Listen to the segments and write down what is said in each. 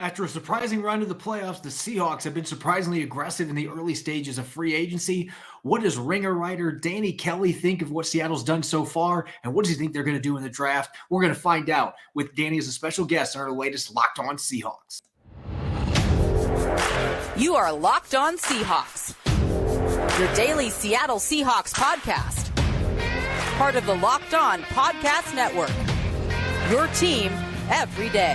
After a surprising run to the playoffs, the Seahawks have been surprisingly aggressive in the early stages of free agency. What does Ringer writer Danny Kelly think of what Seattle's done so far? And what does he think they're going to do in the draft? We're going to find out with Danny as a special guest on our latest Locked On Seahawks. You are Locked On Seahawks, your daily Seattle Seahawks podcast. Part of the Locked On Podcast Network, your team every day.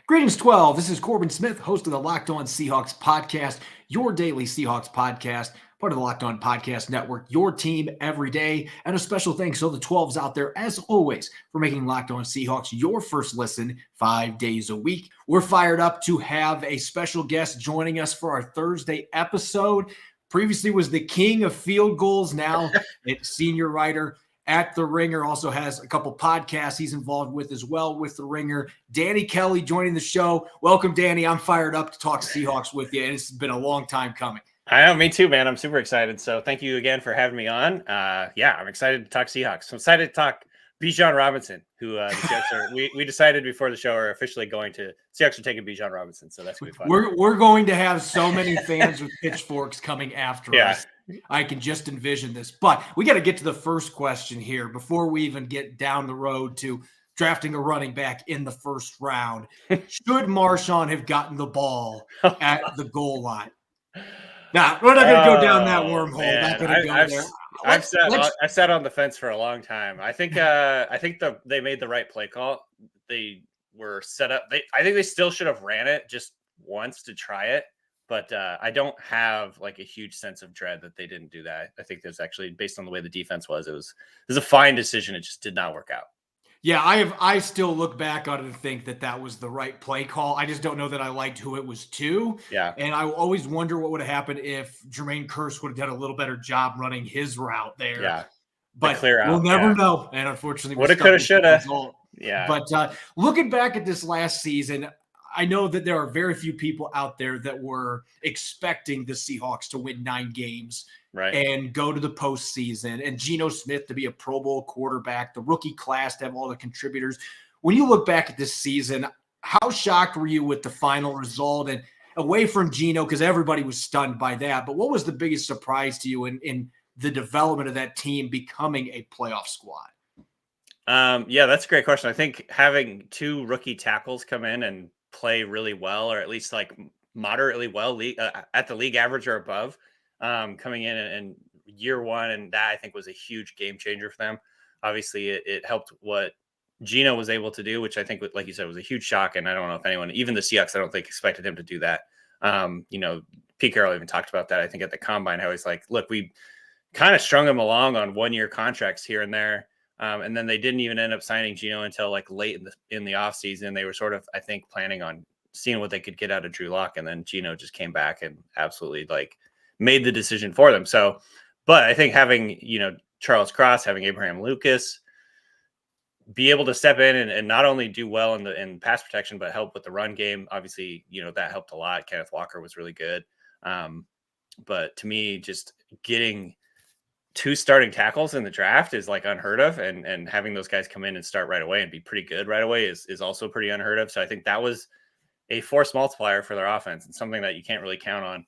Greetings, 12. This is Corbin Smith, host of the Locked On Seahawks podcast, your daily Seahawks podcast, part of the Locked On Podcast Network, your team every day. And a special thanks to the 12s out there, as always, for making Locked On Seahawks your first listen 5 days a week. We're fired up to have a special guest joining us for our Thursday episode. Previously was the king of field goals, now it's senior writer at The Ringer, also has a couple podcasts he's involved with as well with The Ringer. Danny Kelly joining the show. Welcome, Danny. I'm fired up to talk Seahawks with you, and it's been a long time coming. I know, me too, man. I'm super excited. So thank you again for having me on. I'm excited to talk Seahawks. I'm excited to talk Bijan Robinson, who the Seahawks are. We decided before the show are officially going to Seahawks are taking Bijan Robinson, so that's gonna be fun. We're going to have so many fans with pitchforks coming after us. I can just envision this. But we got to get to the first question here before we even get down the road to drafting a running back in the first round. Should Marshawn have gotten the ball at the goal line? Now, we're not going to go down that wormhole. Not going to go there. I've sat on the fence for a long time. I think they made the right play call. They were set up. I think they still should have ran it just once to try it. But I don't have like a huge sense of dread that they didn't do that. I think there's actually, based on the way the defense was, it was a fine decision. It just did not work out. Yeah, I still look back on it and think that was the right play call. I just don't know that I liked who it was to. Yeah. And I always wonder what would have happened if Jermaine Kearse would have done a little better job running his route there. Yeah. But we'll never know. And unfortunately, woulda, coulda, shoulda. Yeah. But looking back at this last season, I know that there are very few people out there that were expecting the Seahawks to win 9 games and go to the postseason, and Geno Smith to be a Pro Bowl quarterback, the rookie class to have all the contributors. When you look back at this season, how shocked were you with the final result? And away from Geno, because everybody was stunned by that, but what was the biggest surprise to you in the development of that team becoming a playoff squad? Yeah, that's a great question. I think having 2 rookie tackles come in and play really well, or at least like moderately well at the league average or above, coming in year one, and that I think was a huge game changer for them. Obviously, it helped what Geno was able to do, which I think, like you said, was a huge shock. And I don't know if anyone, even the Seahawks, I don't think expected him to do that. Pete Carroll even talked about that, I think, at the combine. How he's like, look, we kind of strung him along on 1-year contracts here and there. And then they didn't even end up signing Geno until like late in the offseason. They were sort of, I think, planning on seeing what they could get out of Drew Lock, and then Geno just came back and absolutely like made the decision for them. So, but I think having, Charles Cross, having Abraham Lucas be able to step in and not only do well in pass protection, but help with the run game. Obviously, that helped a lot. Kenneth Walker was really good. But to me, just getting 2 starting tackles in the draft is like unheard of, and having those guys come in and start right away and be pretty good right away is also pretty unheard of. So I think that was a force multiplier for their offense, and something that you can't really count on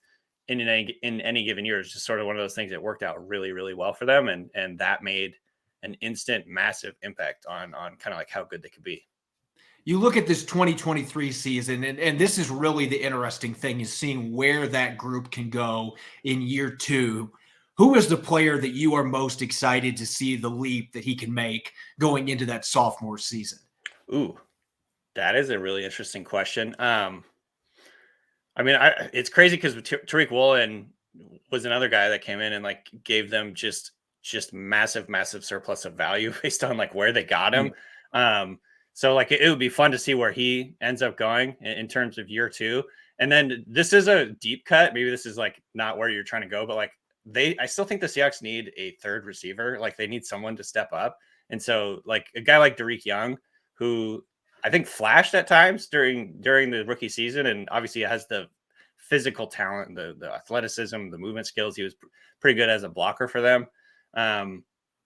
in any given year. It's just sort of one of those things that worked out really, really well for them, and that made an instant massive impact on kind of like how good they could be. You look at this 2023 season, and this is really the interesting thing, is seeing where that group can go in year 2. Who is the player that you are most excited to see the leap that he can make going into that sophomore season? Ooh, that is a really interesting question. It's crazy because Tariq Woolen was another guy that came in and like gave them just massive surplus of value based on like where they got him. So like it would be fun to see where he ends up going in terms of year 2. And then this is a deep cut. Maybe this is like not where you're trying to go, but like I still think the Seahawks need a third receiver. Like they need someone to step up. And so like a guy like Derek Young, who I think flashed at times during the rookie season, and obviously has the physical talent, the athleticism, the movement skills. He was pretty good as a blocker for them.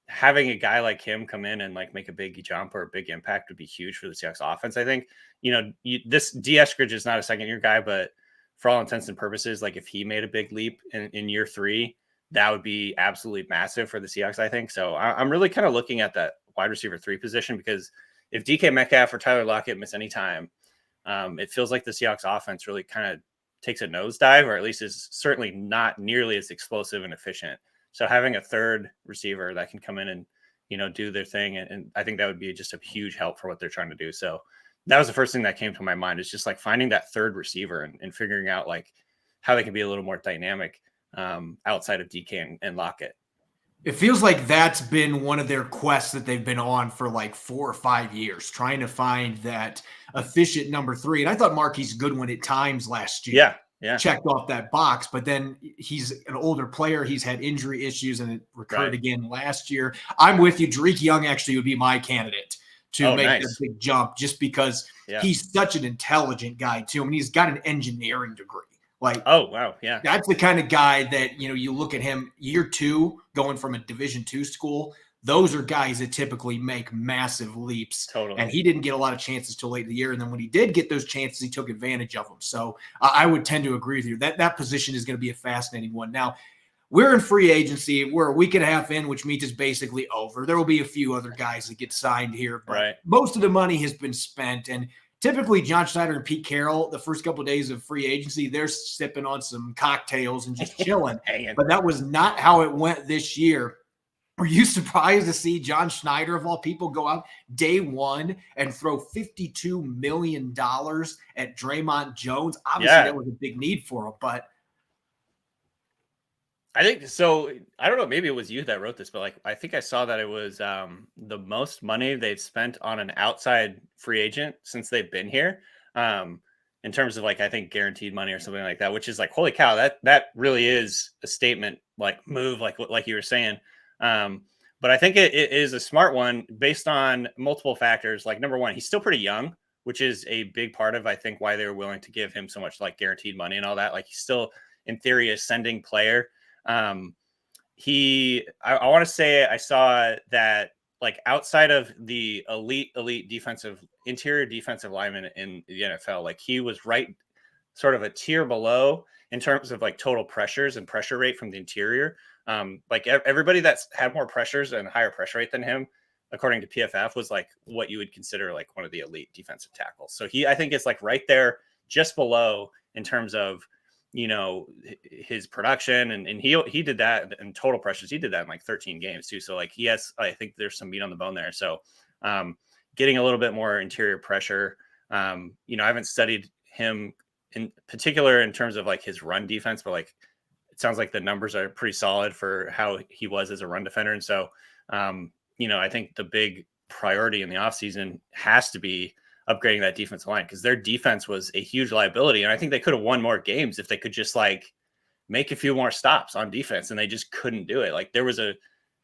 Having a guy like him come in and like make a big jump or a big impact would be huge for the Seahawks offense. I think, this D. Eskridge is not a second year guy, but for all intents and purposes, like if he made a big leap in year 3, that would be absolutely massive for the Seahawks, I think. So I'm really kind of looking at that wide receiver 3 position, because if DK Metcalf or Tyler Lockett miss any time, it feels like the Seahawks offense really kind of takes a nosedive, or at least is certainly not nearly as explosive and efficient. So having a third receiver that can come in and, do their thing. And I think that would be just a huge help for what they're trying to do. So that was the first thing that came to my mind, is just like finding that third receiver and figuring out like how they can be a little more dynamic outside of DK and Lockett. It feels like that's been one of their quests that they've been on for like 4 or 5 years, trying to find that efficient number 3. And I thought Marquise Goodwin at times last year checked off that box, but then he's an older player. He's had injury issues and it recurred again last year. I'm with you. Drake Young actually would be my candidate to make that big jump, just because he's such an intelligent guy too. I mean, he's got an engineering degree. Like, oh, wow. Yeah. That's the kind of guy that, you look at him year 2 going from a Division II school. Those are guys that typically make massive leaps. Totally. And he didn't get a lot of chances till late in the year. And then when he did get those chances, he took advantage of them. So I would tend to agree with you. That position is going to be a fascinating one. Now, we're in free agency. We're a week and a half in, which means it's basically over. There will be a few other guys that get signed here, but most of the money has been spent. And typically, John Schneider and Pete Carroll, the first couple of days of free agency, they're sipping on some cocktails and just chilling. But that was not how it went this year. Were you surprised to see John Schneider, of all people, go out day 1 and throw $52 million at Dre'Mont Jones? Obviously, that was a big need for him, but I think so. I don't know. Maybe it was you that wrote this, but I think I saw that it was the most money they've spent on an outside free agent since they've been here, in terms of I think guaranteed money or something like that, which is holy cow, that really is a statement move, like you were saying. But I think it is a smart one based on multiple factors. Number one, he's still pretty young, which is a big part of, I think, why they were willing to give him so much guaranteed money and all that. He's still, in theory, a ascending player. I want to say I saw that outside of the elite interior defensive lineman in the NFL, he was right sort of a tier below in terms of total pressures and pressure rate from the interior. Everybody that's had more pressures and higher pressure rate than him, according to PFF, was what you would consider one of the elite defensive tackles. So I think it's right there just below in terms of, his production and he did that in total pressures. He did that in 13 games too. So he has, I think there's some meat on the bone there. So getting a little bit more interior pressure. I haven't studied him in particular in terms of his run defense, but it sounds like the numbers are pretty solid for how he was as a run defender. And so, I think the big priority in the offseason has to be upgrading that defensive line, because their defense was a huge liability. And I think they could have won more games if they could just make a few more stops on defense, and they just couldn't do it. There was a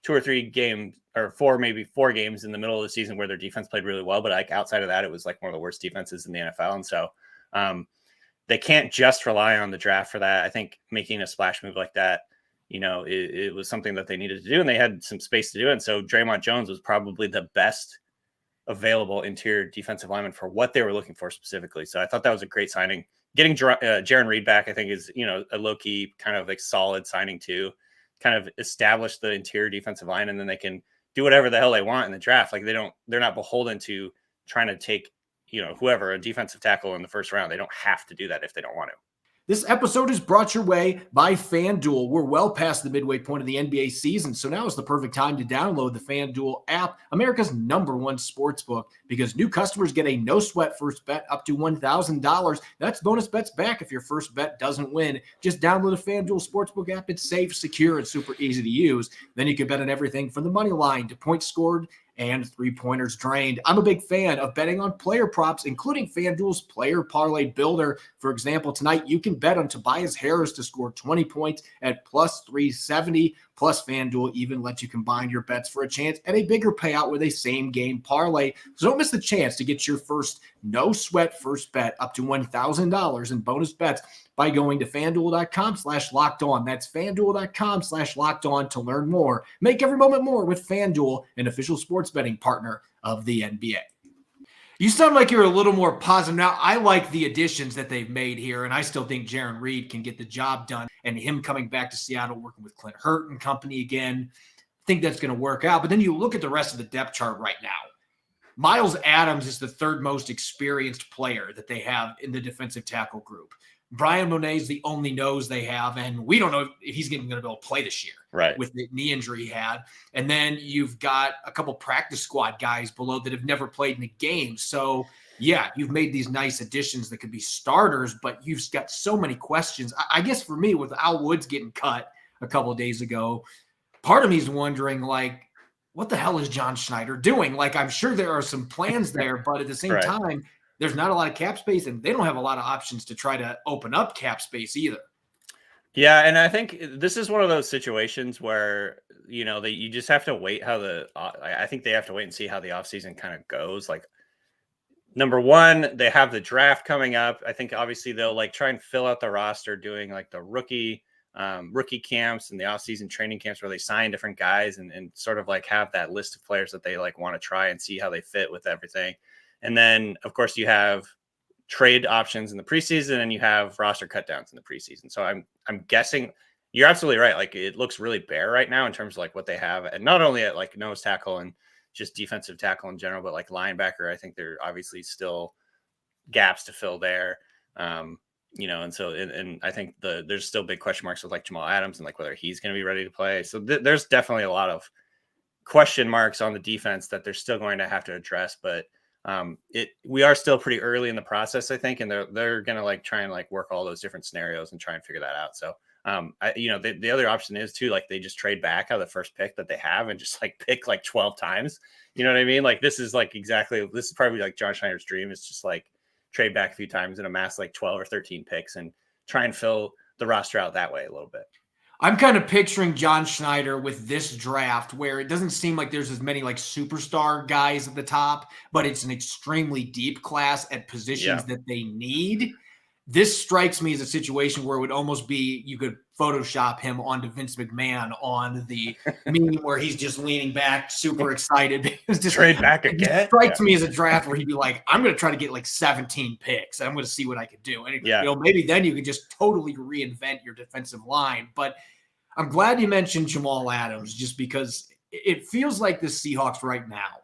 2 or 3 game or 4, maybe 4 games in the middle of the season where their defense played really well. But outside of that, it was one of the worst defenses in the NFL. And so they can't just rely on the draft for that. I think making a splash move like that, it was something that they needed to do, and they had some space to do it. And so Dre'Mont Jones was probably the best available interior defensive lineman for what they were looking for specifically. So I thought that was a great signing. Getting Jaron Reed back, I think, is, a low-key kind of solid signing too, kind of establish the interior defensive line, and then they can do whatever the hell they want in the draft. They're not beholden to trying to take, whoever, a defensive tackle in the first round. They don't have to do that if they don't want to. This episode is brought your way by FanDuel. We're well past the midway point of the NBA season, so now is the perfect time to download the FanDuel app, America's #1 sportsbook, because new customers get a no-sweat first bet up to $1,000. That's bonus bets back if your first bet doesn't win. Just download the FanDuel Sportsbook app. It's safe, secure, and super easy to use. Then you can bet on everything from the money line to points scored and 3-pointers drained. I'm a big fan of betting on player props, including FanDuel's Player Parlay Builder. For example, tonight you can bet on Tobias Harris to score 20 points at plus 370. Plus, FanDuel even lets you combine your bets for a chance at a bigger payout with a same-game parlay. So don't miss the chance to get your first no-sweat first bet up to $1,000 in bonus bets by going to FanDuel.com/lockedon. That's FanDuel.com/lockedon to learn more. Make every moment more with FanDuel, an official sports betting partner of the NBA. You sound like you're a little more positive now. I like the additions that they've made here, and I still think Jaron Reed can get the job done. And him coming back to Seattle, working with Clint Hurt and company again, I think that's going to work out. But then you look at the rest of the depth chart right now. Miles Adams is the third most experienced player that they have in the defensive tackle group. Brian Monet is the only nose they have, and we don't know if he's going to be able to play this year, right, with the knee injury he had. And then you've got a couple practice squad guys below that have never played in a game. So, yeah, you've made these nice additions that could be starters, but you've got so many questions. I guess for me, with Al Woods getting cut a couple of days ago, part of me is wondering, like, what the hell is John Schneider doing? Like, I'm sure there are some plans there, but at the same time, there's not a lot of cap space, and they don't have a lot of options to try to open up cap space either. Yeah, and I think this is one of those situations where, you just have to wait I think they have to wait and see how the offseason kind of goes. Like, number one, they have the draft coming up. I think obviously they'll like try and fill out the roster doing like the rookie camps and the offseason training camps where they sign different guys and sort of like have that list of players that they like want to try and see how they fit with everything. And then, of course, you have trade options in the preseason and you have roster cutdowns in the preseason. So I'm guessing you're absolutely right. Like, it looks really bare right now in terms of like what they have, and not only at like nose tackle and just defensive tackle in general, but like linebacker. I think there are obviously still gaps to fill there. And so I think there's still big question marks with like Jamal Adams and like whether he's going to be ready to play. So there's definitely a lot of question marks on the defense that they're still going to have to address, but we are still pretty early in the process, I think, and they're going to like try and like work all those different scenarios and try and figure that out. So, the other option is too, like, they just trade back out of the first pick that they have and just like pick like 12 times. You know what I mean? Like, this is probably like John Schneider's dream. It's just like trade back a few times and amass like 12 or 13 picks and try and fill the roster out that way a little bit. I'm kind of picturing John Schneider with this draft where it doesn't seem like there's as many like superstar guys at the top, but it's an extremely deep class at positions that they need. This strikes me as a situation where it would almost be, you could Photoshop him onto Vince McMahon on the meme where he's just leaning back, super excited. Just trade back again. It strikes me as a draft where he'd be like, I'm going to try to get like 17 picks. And I'm going to see what I can do. And maybe then you could just totally reinvent your defensive line. But I'm glad you mentioned Jamal Adams, just because it feels like the Seahawks right now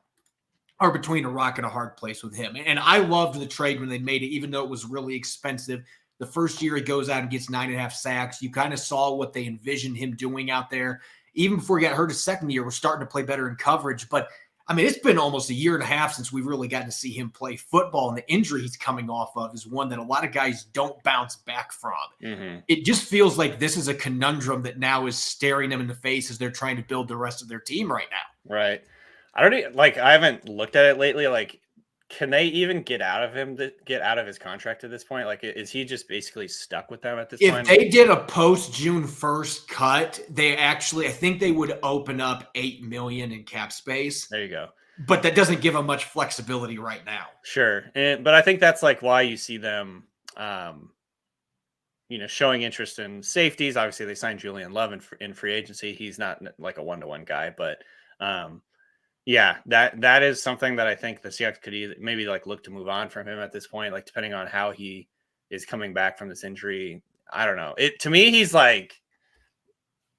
are between a rock and a hard place with him. And I loved the trade when they made it, even though it was really expensive. The first year he goes out and gets 9.5 sacks. You kind of saw what they envisioned him doing out there. Even before he got hurt his second year, we're starting to play better in coverage. But, I mean, it's been almost a year and a half since we've really gotten to see him play football. And the injury he's coming off of is one that a lot of guys don't bounce back from. Mm-hmm. It just feels like this is a conundrum that now is staring them in the face as they're trying to build the rest of their team right now. Right. I haven't looked at it lately. Like, can they even get out of his contract at this point? Like, is he just basically stuck with them at this point? If they did a post June 1st cut, I think they would open up $8 million in cap space. There you go. But that doesn't give them much flexibility right now. Sure. But I think that's like why you see them, showing interest in safeties. Obviously they signed Julian Love in free agency. He's not like a one-to-one guy, but, that is something that I think the Seahawks could maybe like look to move on from him at this point, like depending on how he is coming back from this injury. I don't know. To me, he's like,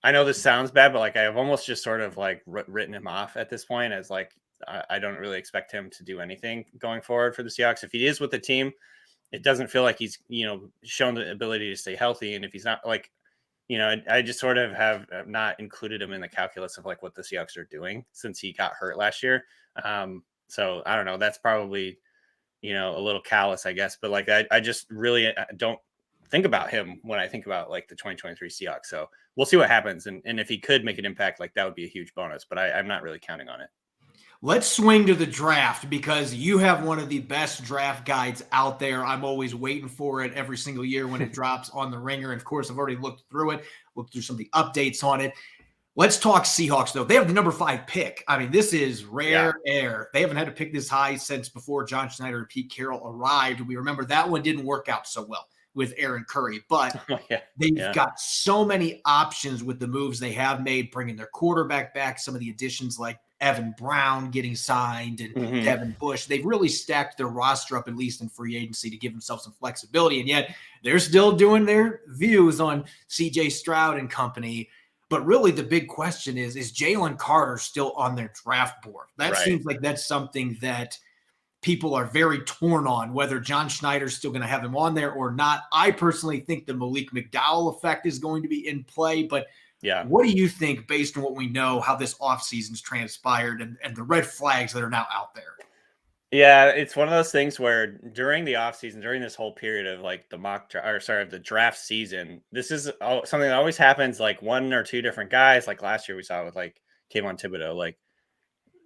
I know this sounds bad, but like I've almost just sort of like written him off at this point as like, I don't really expect him to do anything going forward for the Seahawks. If he is with the team, it doesn't feel like he's, shown the ability to stay healthy. And if he's not, like, I just sort of have not included him in the calculus of like what the Seahawks are doing since he got hurt last year. So I don't know. That's probably, a little callous, I guess. But like, I just really don't think about him when I think about like the 2023 Seahawks. So we'll see what happens. And if he could make an impact, like that would be a huge bonus. But I'm not really counting on it. Let's swing to the draft because you have one of the best draft guides out there. I'm always waiting for it every single year when it drops on the Ringer. And of course, I've already looked through it, looked through some of the updates on it. Let's talk Seahawks, though. They have the number 5 pick. I mean, this is rare air. They haven't had to pick this high since before John Schneider and Pete Carroll arrived. We remember that one didn't work out so well with Aaron Curry. But Yeah. they've got so many options with the moves they have made, bringing their quarterback back, some of the additions like Evan Brown getting signed and Devin Bush. They've really stacked their roster up, at least in free agency, to give themselves some flexibility. And yet they're still doing their views on CJ Stroud and company. But really the big question is Jalen Carter still on their draft board? That seems like that's something that people are very torn on, whether John Schneider's still going to have him on there or not. I personally think the Malik McDowell effect is going to be in play, but what do you think based on what we know, how this offseason's transpired and the red flags that are now out there? Yeah, it's one of those things where during the offseason, during this whole period of like the draft season, this is something that always happens, like one or two different guys. Like last year we saw with like Kayvon Thibodeau, like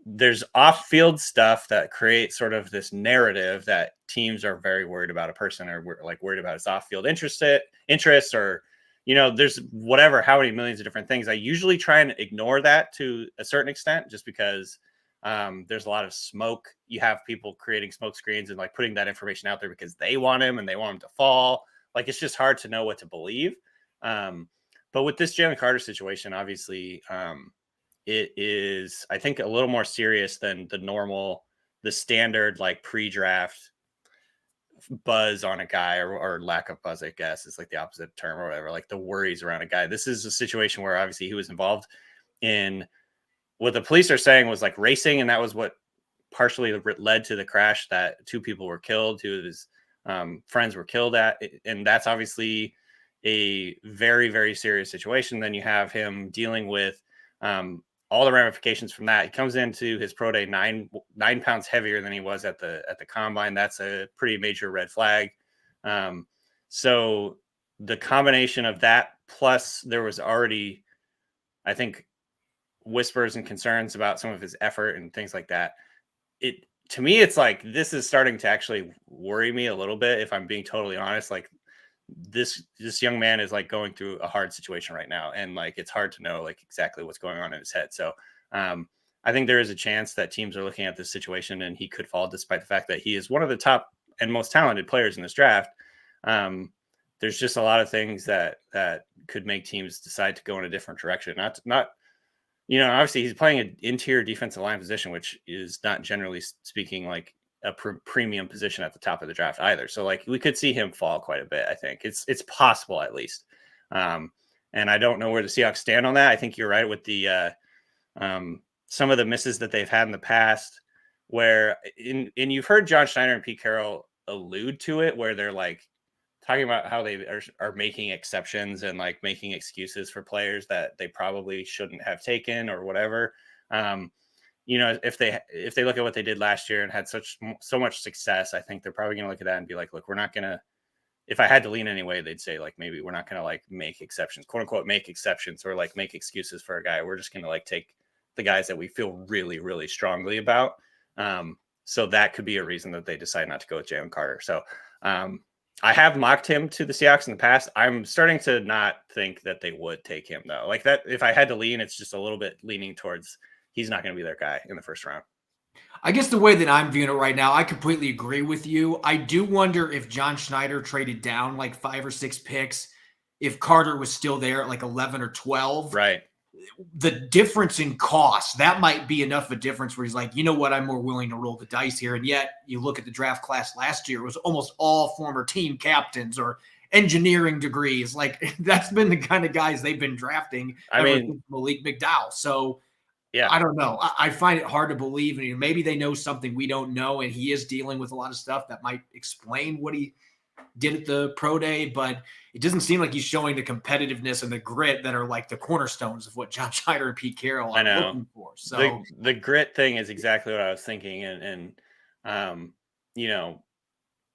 there's off-field stuff that creates sort of this narrative that teams are very worried about a person, or like worried about his off-field interests, or, you know, there's whatever, how many millions of different things. I usually try and ignore that to a certain extent, just because there's a lot of smoke. You have people creating smoke screens and like putting that information out there because they want him and they want him to fall. Like, it's just hard to know what to believe. But with this Jalen Carter situation, obviously, it is, I think, a little more serious than the standard like pre-draft buzz on a guy, or lack of buzz, I guess is like the opposite term or whatever, like the worries around a guy. This is a situation where obviously he was involved in what the police are saying was like racing, and that was what partially led to the crash that two people were killed, two of his friends were killed at. And that's obviously a very, very serious situation. Then you have him dealing with all the ramifications from that. He comes into his pro day 9 pounds heavier than he was at the combine. That's a pretty major red flag. So the combination of that, plus there was already, I think, whispers and concerns about some of his effort and things like that. To me, it's like, this is starting to actually worry me a little bit, if I'm being totally honest. Like, this young man is like going through a hard situation right now, and like it's hard to know like exactly what's going on in his head. So I think there is a chance that teams are looking at this situation and he could fall, despite the fact that he is one of the top and most talented players in this draft. There's just a lot of things that could make teams decide to go in a different direction. Not you know, obviously he's playing an interior defensive line position, which is not, generally speaking, like a premium position at the top of the draft either. So like we could see him fall quite a bit. I think it's possible, at least. And I don't know where the Seahawks stand on that. I think you're right with the some of the misses that they've had in the past, where and you've heard John Schneider and Pete Carroll allude to it, where they're like talking about how they are making exceptions and like making excuses for players that they probably shouldn't have taken or whatever. You know, if they look at what they did last year and had so much success, I think they're probably going to look at that and be like, look, we're not going to, if I had to lean anyway, they'd say like, maybe we're not going to like make exceptions, quote unquote, make exceptions, or like make excuses for a guy. We're just going to like take the guys that we feel really, really strongly about. So that could be a reason that they decide not to go with Jalen Carter. So I have mocked him to the Seahawks in the past. I'm starting to not think that they would take him, though. Like that, if I had to lean, it's just a little bit leaning towards he's not going to be their guy in the first round. I guess the way that I'm viewing it right now, I completely agree with you. I do wonder if John Schneider traded down like 5 or 6 picks, if Carter was still there at like 11 or 12. Right. The difference in cost, that might be enough of a difference where he's like, you know what, I'm more willing to roll the dice here. And yet you look at the draft class last year, it was almost all former team captains or engineering degrees. Like that's been the kind of guys they've been drafting. I mean, Malik McDowell. So yeah, I don't know. I find it hard to believe. And maybe they know something we don't know, and he is dealing with a lot of stuff that might explain what he did at the pro day, but it doesn't seem like he's showing the competitiveness and the grit that are like the cornerstones of what John Schneider and Pete Carroll are looking for. So the grit thing is exactly what I was thinking. And you know,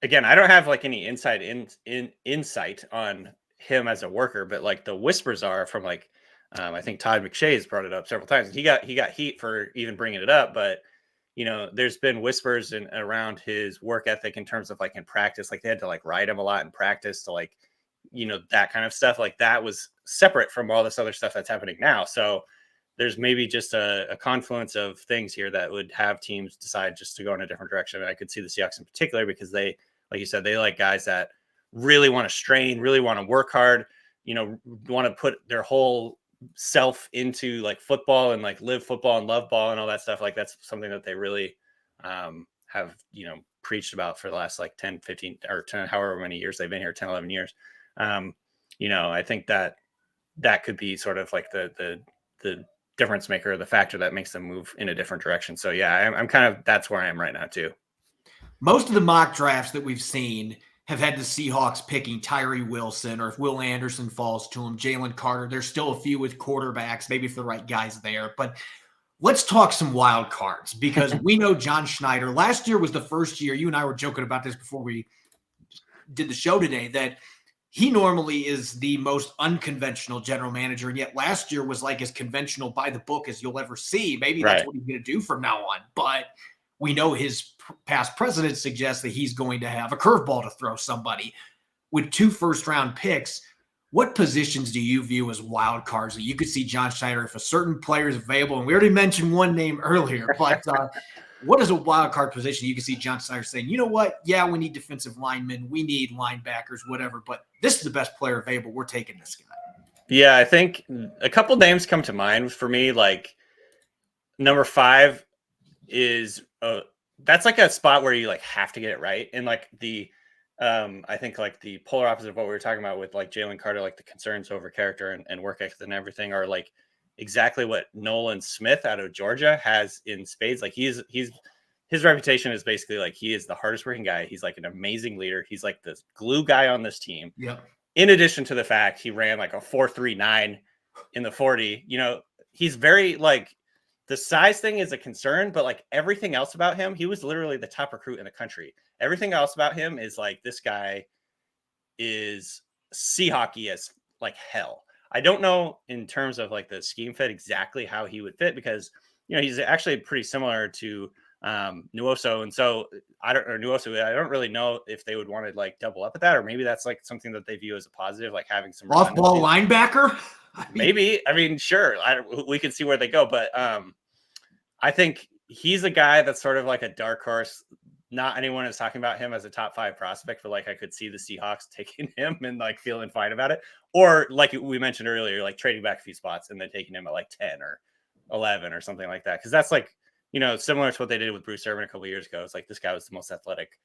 again, I don't have like any insight on him as a worker, but like the whispers are from like, I think Todd McShay has brought it up several times. He got heat for even bringing it up, but you know, there's been whispers around his work ethic in terms of like in practice, like they had to like ride him a lot in practice to like, you know, that kind of stuff. Like that was separate from all this other stuff that's happening now. So there's maybe just a confluence of things here that would have teams decide just to go in a different direction. And I could see the Seahawks in particular because they, like you said, they like guys that really want to strain, really want to work hard, want to put their whole self into like football and like live football and love ball and all that stuff. Like that's something that they really have, preached about for the last like 10, 15 or 10, however many years they've been here, 10, 11 years. I think that could be sort of like the difference maker, the factor that makes them move in a different direction. So yeah, I'm kind of, that's where I am right now too. Most of the mock drafts that we've seen have had the Seahawks picking Tyree Wilson, or if Will Anderson falls to him, Jalen Carter. There's still a few with quarterbacks, maybe if the right guy's there. But let's talk some wild cards, because we know John Schneider. Last year was the first year, you and I were joking about this before we did the show today, that he normally is the most unconventional general manager, and yet last year was like as conventional by the book as you'll ever see. Maybe that's what he's going to do from now on. But we know his past precedent suggests that he's going to have a curveball to throw somebody. With 2 first-round picks, what positions do you view as wild cards that you could see John Schneider, if a certain player is available? And we already mentioned one name earlier, but what is a wild card position you can see John Schneider saying, you know what? Yeah, we need defensive linemen, we need linebackers, whatever, but this is the best player available. We're taking this guy. Yeah, I think a couple names come to mind for me. Like number 5 is that's like a spot where you like have to get it right. And like I think like the polar opposite of what we were talking about with like Jalen Carter, like the concerns over character and work ethic and everything are like exactly what Nolan Smith out of Georgia has in spades. Like his reputation is basically like he is the hardest working guy. He's like an amazing leader. He's like this glue guy on this team. Yeah. In addition to the fact he ran like a 4.39 in the 40, he's very like, the size thing is a concern, but like everything else about him, he was literally the top recruit in the country. Everything else about him is like, this guy is Seahawky as like hell. I don't know in terms of like the scheme fit exactly how he would fit, because, he's actually pretty similar to Nuoso. And so I don't really know if they would want to like double up at that, or maybe that's like something that they view as a positive, like having some off-ball linebacker. Maybe. I mean, sure. We can see where they go, but I think he's a guy that's sort of like a dark horse. Not anyone is talking about him as a top 5 prospect, but like I could see the Seahawks taking him and like feeling fine about it, or like we mentioned earlier, like trading back a few spots and then taking him at like 10 or 11 or something like that. Because that's like similar to what they did with Bruce Irvin a couple of years ago. It's like this guy was the most athletic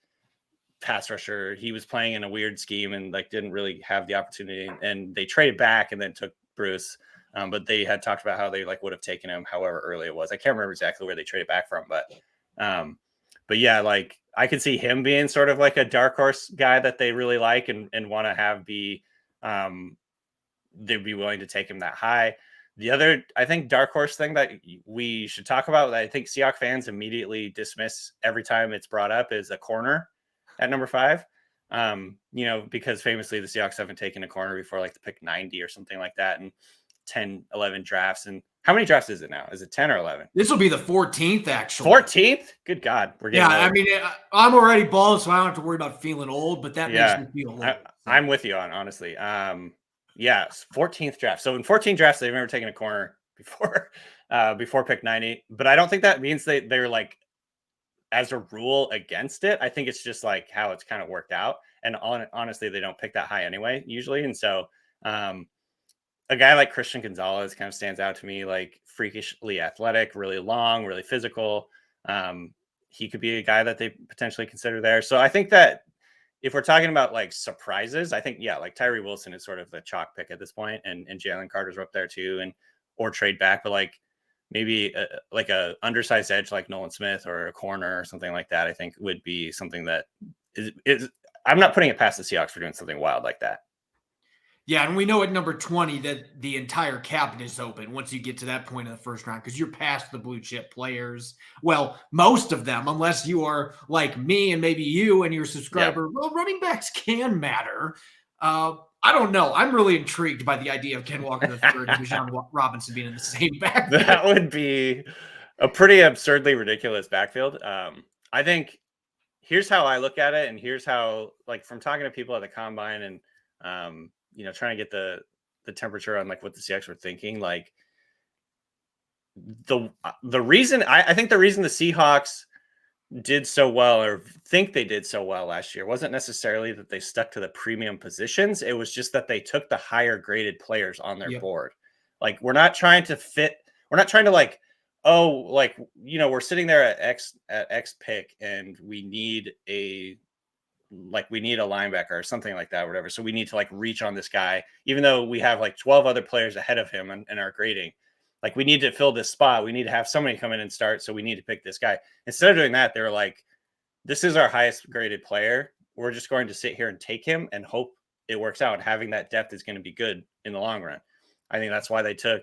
pass rusher. He was playing in a weird scheme and like didn't really have the opportunity, and they traded back and then took Bruce. But they had talked about how they like would have taken him however early it was. I can't remember exactly where they traded back from, but yeah, like I could see him being sort of like a dark horse guy that they really like and want to have be, they'd be willing to take him that high. The other, I think, dark horse thing that we should talk about that I think Seahawks fans immediately dismiss every time it's brought up is a corner at number 5. Because famously the Seahawks haven't taken a corner before like the pick 90 or something like that, and 10, 11 drafts. And how many drafts is it now? Is it 10 or 11? This will be the 14th, actually. 14th? Good God. We're getting old. I mean, I'm already bald, so I don't have to worry about feeling old, but that makes me feel old. I'm with you on, honestly. 14th draft. So in 14 drafts, they've never taken a corner before pick 90. But I don't think that means they're like, as a rule, against it. I think it's just like how it's kind of worked out. And honestly, they don't pick that high anyway, usually. And so a guy like Christian Gonzalez kind of stands out to me, like freakishly athletic, really long, really physical. He could be a guy that they potentially consider there. So I think that if we're talking about like surprises, I think, like Tyree Wilson is sort of the chalk pick at this point, and Jalen Carter's up there too, or trade back, but like maybe like a undersized edge like Nolan Smith or a corner or something like that, I think would be something that is I'm not putting it past the Seahawks for doing something wild like that. Yeah, and we know at number 20 that the entire cabinet is open once you get to that point in the first round, because you're past the blue chip players. Well, most of them, unless you are like me and maybe you and your subscriber. Well, running backs can matter. I don't know. I'm really intrigued by the idea of Ken Walker III and Bijan Robinson being in the same backfield. That would be a pretty absurdly ridiculous backfield. I think here's how I look at it, and here's how, like, from talking to people at the combine and trying to get the temperature on like what the Seahawks were thinking. Like the reason I think the reason the Seahawks did so well or think they did so well last year wasn't necessarily that they stuck to the premium positions. It was just that they took the higher graded players on their Yep. board. Like, we're not trying to like, oh, like, we're sitting there at X pick and we need a linebacker or something like that, or whatever. So we need to like reach on this guy, even though we have like 12 other players ahead of him in our grading. Like, we need to fill this spot. We need to have somebody come in and start. So we need to pick this guy. Instead of doing that, they were like, this is our highest graded player. We're just going to sit here and take him and hope it works out. Having that depth is going to be good in the long run. I think that's why they took,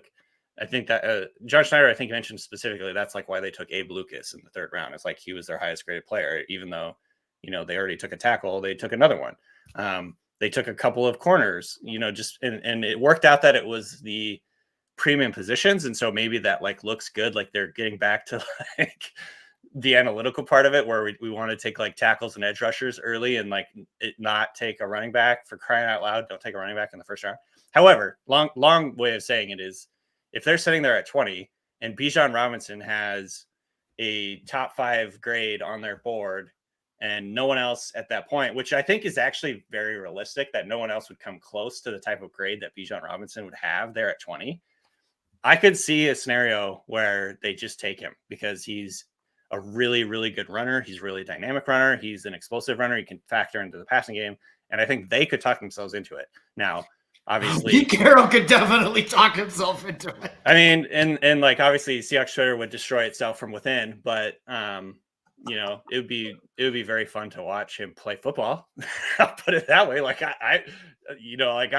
I think that John Schneider, I think, mentioned specifically, that's like why they took Abe Lucas in the third round. It's like he was their highest graded player, even though, they already took a tackle. They took another one. They took a couple of corners, just, and it worked out that it was the premium positions. And so maybe that like looks good. Like they're getting back to like the analytical part of it, where we want to take like tackles and edge rushers early and like not take a running back. For crying out loud, don't take a running back in the first round. However, long way of saying it is, if they're sitting there at 20 and Bijan Robinson has a top 5 grade on their board and no one else at that point, which I think is actually very realistic, that no one else would come close to the type of grade that Bijan Robinson would have there at 20. I could see a scenario where they just take him because he's a really, really good runner. He's a really dynamic runner. He's an explosive runner. He can factor into the passing game. And I think they could talk themselves into it. Now, obviously, Pete Carroll could definitely talk himself into it. I mean, and like, obviously Seahawks Twitter would destroy itself from within, but it would be very fun to watch him play football. I'll put it that way. Like I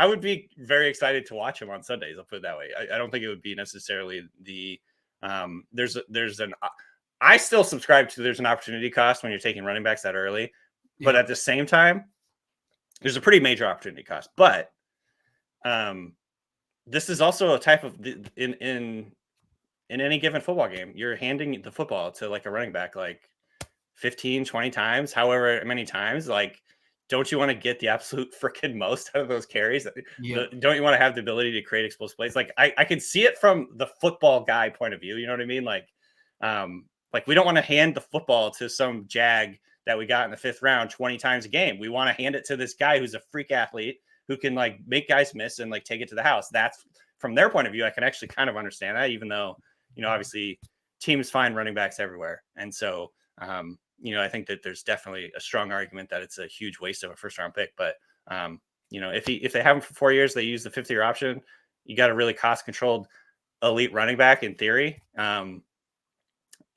would be very excited to watch him on Sundays. I'll put it that way. I don't think it would be necessarily the I still subscribe to there's an opportunity cost when you're taking running backs that early, but at the same time, there's a pretty major opportunity cost. But this is also a type of in any given football game, you're handing the football to like a running back like 15, 20 times, however many times. Like, don't you want to get the absolute freaking most out of those carries? Yeah. Don't you want to have the ability to create explosive plays? Like, I can see it from the football guy point of view. You know what I mean? Like we don't want to hand the football to some jag that we got in the 5th round 20 times a game. We want to hand it to this guy who's a freak athlete who can like make guys miss and like take it to the house. That's from their point of view. I can actually kind of understand that, even though, obviously teams find running backs everywhere. And so, I think that there's definitely a strong argument that it's a huge waste of a first round pick. But, if they have him for 4 years, they use the 5th-year option. You got a really cost controlled elite running back in theory.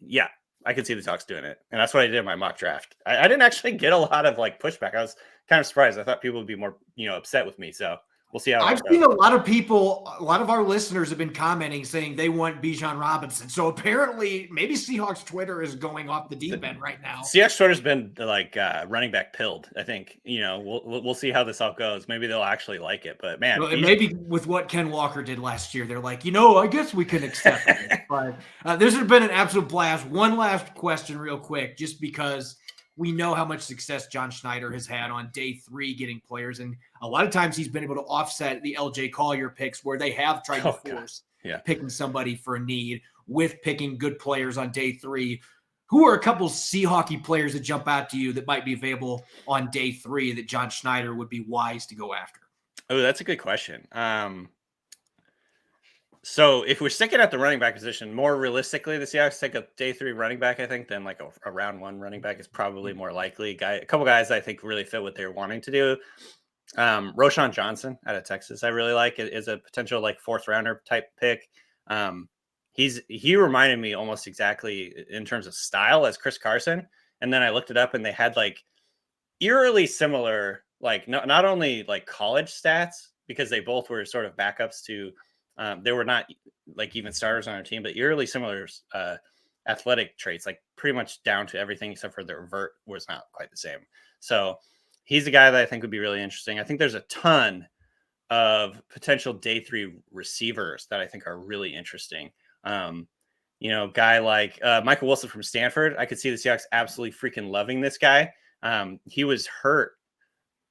Yeah, I could see the Seahawks doing it. And that's what I did in my mock draft. I didn't actually get a lot of like pushback. I was kind of surprised. I thought people would be more, upset with me. So we'll see how I've seen a lot of people, a lot of our listeners have been commenting saying they want Bijan Robinson. So apparently maybe Seahawks Twitter is going off the deep end right now. Seahawks Twitter's been like running back pilled. I think, we'll see how this all goes. Maybe they'll actually like it, but man, maybe with what Ken Walker did last year, they're like, I guess we can accept it. But this has been an absolute blast. One last question real quick, just because we know how much success John Schneider has had on day 3 getting players. And a lot of times he's been able to offset the LJ Collier picks where they have tried to force picking somebody for a need with picking good players on day 3. Who are a couple Seahawks players that jump out to you that might be available on day 3 that John Schneider would be wise to go after? Oh, that's a good question. So if we're sticking at the running back position, more realistically, the Seahawks take a day 3 running back, I think, than like a round 1 running back is probably more likely. A couple guys I think really fit what they're wanting to do. Roschon Johnson out of Texas, I really like. It is a potential like 4th rounder type pick. He reminded me almost exactly in terms of style as Chris Carson. And then I looked it up and they had like eerily similar, like not only like college stats, because they both were sort of backups to, they were not like even starters on our team, but eerily similar athletic traits, like pretty much down to everything except for the revert was not quite the same. So he's a guy that I think would be really interesting. I think there's a ton of potential day 3 receivers that I think are really interesting. Guy like Michael Wilson from Stanford. I could see the Seahawks absolutely freaking loving this guy. He was hurt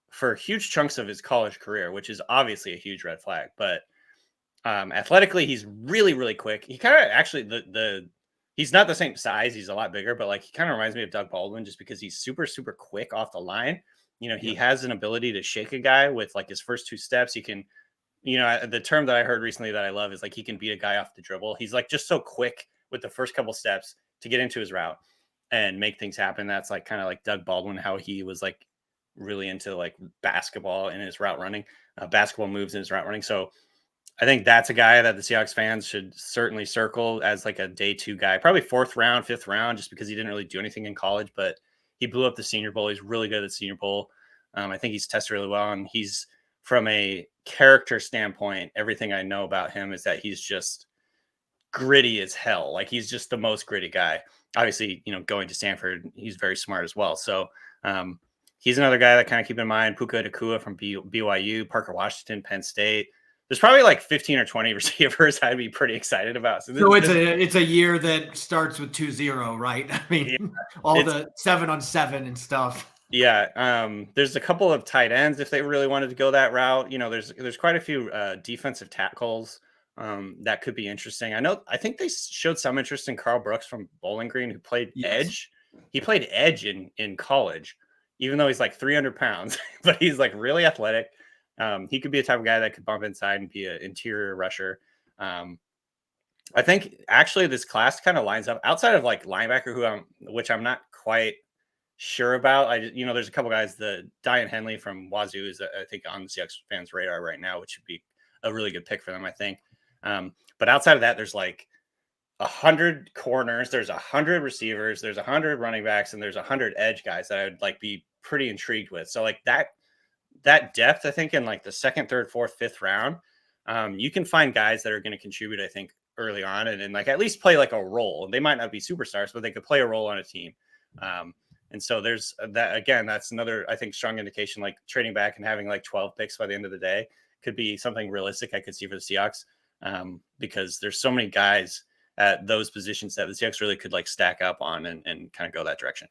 for huge chunks of his college career, which is obviously a huge red flag, but athletically, he's really, really quick. He kind of actually he's not the same size. He's a lot bigger, but like he kind of reminds me of Doug Baldwin just because he's super, super quick off the line. He has an ability to shake a guy with like his first 2 steps. He can, the term that I heard recently that I love is like he can beat a guy off the dribble. He's like just so quick with the first couple steps to get into his route and make things happen. That's like kind of like Doug Baldwin, how he was like really into like basketball in his route running, basketball moves in his route running. So I think that's a guy that the Seahawks fans should certainly circle as like a day 2 guy, probably 4th round, 5th round, just because he didn't really do anything in college, but he blew up the Senior Bowl. He's really good at the Senior Bowl. I think he's tested really well. And he's, from a character standpoint, everything I know about him is that he's just gritty as hell. Like he's just the most gritty guy. Obviously, going to Stanford, he's very smart as well. So he's another guy that kind of keep in mind. Puka Nacua from BYU, Parker Washington, Penn State. There's probably like 15 or 20 receivers I'd be pretty excited about. So it's a year that starts with 2-0, right? I mean, all the 7-on-7 and stuff. Yeah. There's a couple of tight ends if they really wanted to go that route. There's quite a few defensive tackles that could be interesting. I think they showed some interest in Carl Brooks from Bowling Green, who played edge. He played edge in college, even though he's like 300 pounds, but he's like really athletic. He could be a type of guy that could bump inside and be an interior rusher. I think actually this class kind of lines up outside of like linebacker, which I'm not quite sure about. There's a couple guys. The Dian Henley from Wazoo is, I think, on the Seahawks fans' radar right now, which would be a really good pick for them, I think. But outside of that, there's like 100 corners, there's 100 receivers, there's 100 running backs, and there's 100 edge guys that I would like be pretty intrigued with. So like that depth, I think in like the 2nd, 3rd, 4th, 5th round, you can find guys that are going to contribute, I think, early on and like at least play like a role. They might not be superstars, but they could play a role on a team. And so there's that. Again, that's another, I think, strong indication, like trading back and having like 12 picks by the end of the day could be something realistic I could see for the Seahawks, because there's so many guys at those positions that the Seahawks really could like stack up on and kind of go that direction.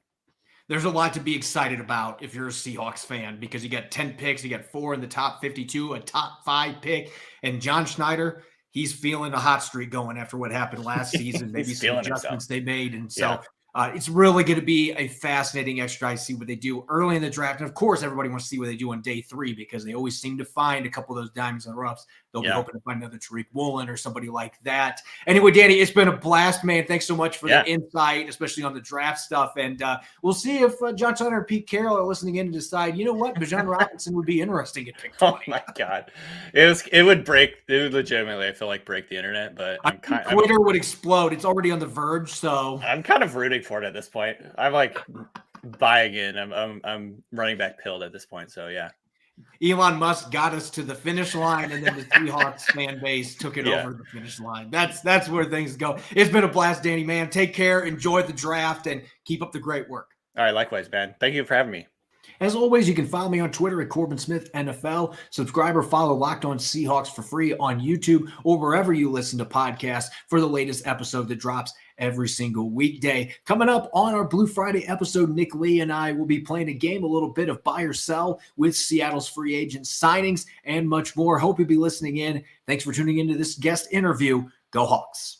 There's a lot to be excited about if you're a Seahawks fan, because you got 10 picks, you got 4 in the top 52, a top 5 pick, and John Schneider, he's feeling a hot streak going after what happened last season, maybe some adjustments they made. And so it's really going to be a fascinating exercise to see what they do early in the draft. And of course, everybody wants to see what they do on day 3, because they always seem to find a couple of those diamonds in the roughs. They'll be hoping to find another Tariq Woolen or somebody like that. Anyway, Danny, it's been a blast, man. Thanks so much for the insight, especially on the draft stuff. And we'll see if John Schneider and Pete Carroll are listening in to decide, you know what, Bijan Robinson would be interesting at pick 20. Oh my God. It would legitimately, I feel like, break the internet, but Twitter would explode. It's already on the verge. So I'm kind of rooting for it at this point. I'm like buying in. I'm running back pilled at this point. So yeah. Elon Musk got us to the finish line, and then the Seahawks fan base took it over the finish line. That's where things go. It's been a blast, Danny, man. Take care, enjoy the draft, and keep up the great work. All right, likewise, man. Thank you for having me. As always, you can follow me on Twitter at Corbin Smith NFL. Subscribe or follow Locked On Seahawks for free on YouTube or wherever you listen to podcasts for the latest episode that drops every single weekday. Coming up on our Blue Friday episode, Nick Lee and I will be playing a game, a little bit of buy or sell with Seattle's free agent signings and much more. Hope you'll be listening in. Thanks for tuning into this guest interview. Go Hawks.